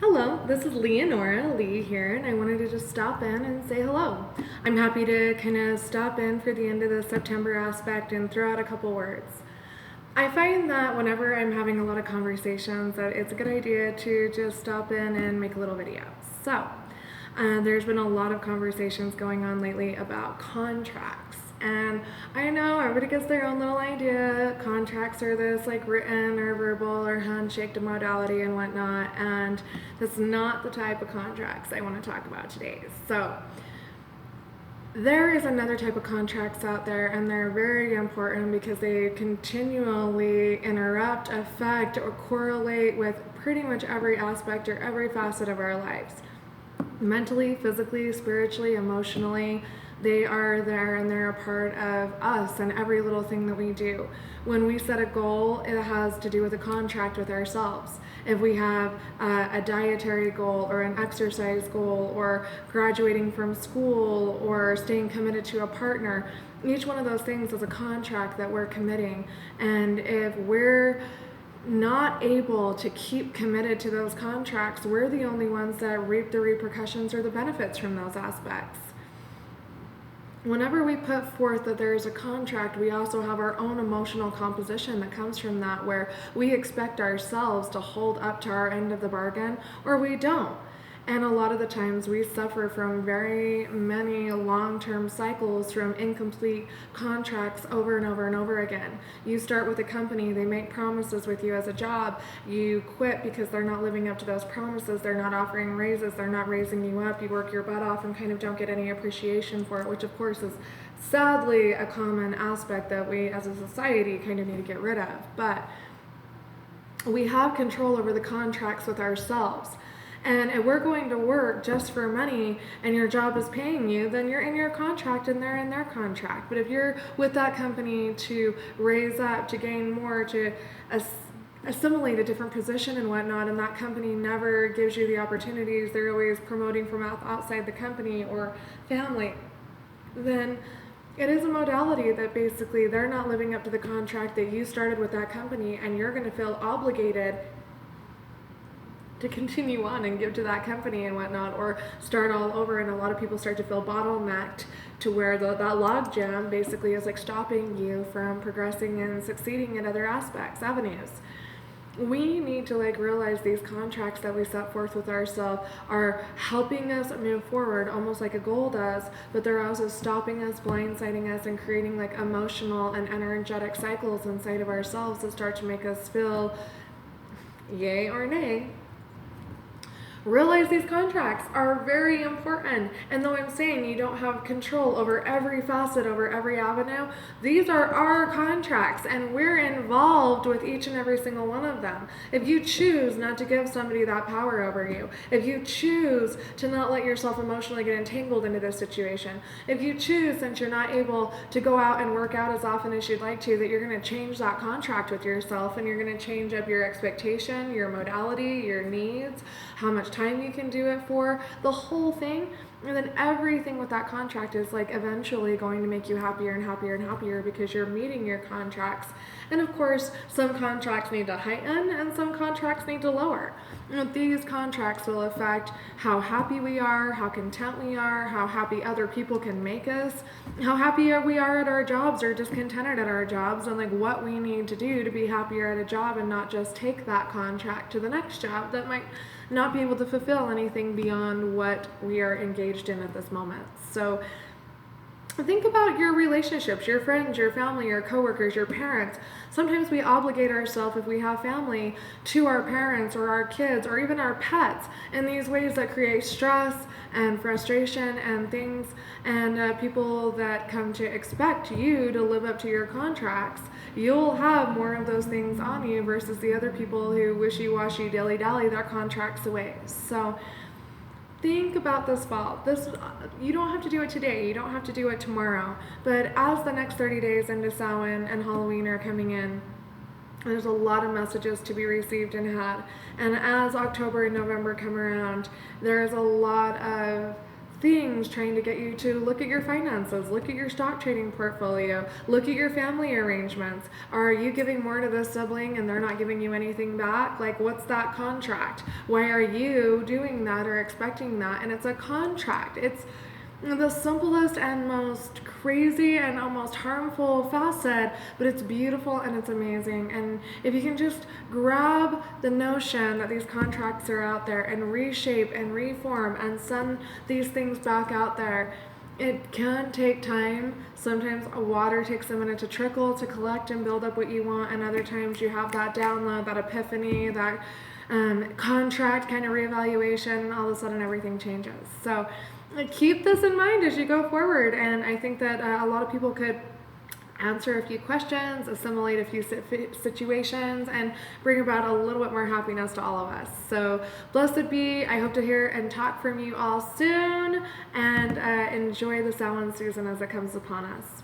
Hello, this is Leonora Lee here, and I wanted to just stop in and say hello. I'm happy to kind of stop in for the end of the September aspect and throw out a couple words. I find that whenever I'm having a lot of conversations, that it's a good idea to just stop in and make a little video. There's been a lot of conversations going on lately about contracts. And I know everybody gets their own little idea. Contracts are this like written or verbal or handshake modality and whatnot. And that's not the type of contracts I want to talk about today. So there is another type of contracts out there, and they're very important because they continually interrupt, affect, or correlate with pretty much every aspect or every facet of our lives. Mentally, physically, spiritually, emotionally, they are there and they're a part of us and every little thing that we do. When we set a goal, it has to do with a contract with ourselves. If we have a dietary goal or an exercise goal or graduating from school or staying committed to a partner, each one of those things is a contract that we're committing. And if we're not able to keep committed to those contracts, we're the only ones that reap the repercussions or the benefits from those aspects. Whenever we put forth that there is a contract, we also have our own emotional composition that comes from that, where we expect ourselves to hold up to our end of the bargain or we don't. And a lot of the times we suffer from very many long-term cycles from incomplete contracts over and over and over again. You start with a company, they make promises with you as a job, you quit because they're not living up to those promises, they're not offering raises, they're not raising you up, you work your butt off and kind of don't get any appreciation for it, which of course is sadly a common aspect that we as a society kind of need to get rid of. But we have control over the contracts with ourselves. And if we're going to work just for money and your job is paying you, then you're in your contract and they're in their contract. But if you're with that company to raise up, to gain more, to assimilate a different position and whatnot, and that company never gives you the opportunities, they're always promoting from outside the company or family, then it is a modality that basically they're not living up to the contract that you started with that company, and you're going to feel obligated to continue on and give to that company and whatnot, or start all over. And a lot of people start to feel bottlenecked to where that logjam basically is like stopping you from progressing and succeeding in other avenues. We need to realize these contracts that we set forth with ourselves are helping us move forward almost like a goal does, but they're also stopping us, blindsiding us, and creating emotional and energetic cycles inside of ourselves that start to make us feel yay or nay. Realize these contracts are very important. And though I'm saying you don't have control over every facet, over every avenue, these are our contracts and we're involved with each and every single one of them. If you choose not to give somebody that power over you, if you choose to not let yourself emotionally get entangled into this situation, if you choose, since you're not able to go out and work out as often as you'd like to, that you're going to change that contract with yourself and you're going to change up your expectation, your modality, your needs, how much time you can do it for, the whole thing, and then everything with that contract is eventually going to make you happier and happier and happier because you're meeting your contracts. And of course, some contracts need to heighten and some contracts need to lower. These contracts will affect how happy we are, how content we are, how happy other people can make us, how happy we are at our jobs or discontented at our jobs, and what we need to do to be happier at a job and not just take that contract to the next job that might not be able to fulfill anything beyond what we are engaged in at this moment. So think about your relationships, your friends, your family, your coworkers, your parents. Sometimes we obligate ourselves, if we have family, to our parents or our kids or even our pets in these ways that create stress and frustration and things, and people that come to expect you to live up to your contracts. You'll have more of those things on you versus the other people who wishy-washy, dilly-dally their contracts away. So think about this fall. You don't have to do it today. You don't have to do it tomorrow. But as the next 30 days into Samhain and Halloween are coming in, there's a lot of messages to be received and had. And as October and November come around, there's a lot of things trying to get you to look at your finances, look at your stock trading portfolio, look at your family arrangements. Are you giving more to this sibling and they're not giving you anything back? Like, what's that contract? Why are you doing that or expecting that? And it's a contract. It's the simplest and most crazy and almost harmful facet, but it's beautiful and it's amazing. And if you can just grab the notion that these contracts are out there and reshape and reform and send these things back out there, it can take time. Sometimes water takes a minute to trickle, to collect and build up what you want, and other times you have that download, that epiphany, that contract kind of reevaluation, and all of a sudden everything changes. So keep this in mind as you go forward, and I think that a lot of people could answer a few questions, assimilate a few situations, and bring about a little bit more happiness to all of us. So blessed be. I hope to hear and talk from you all soon, and enjoy the Samhain season as it comes upon us.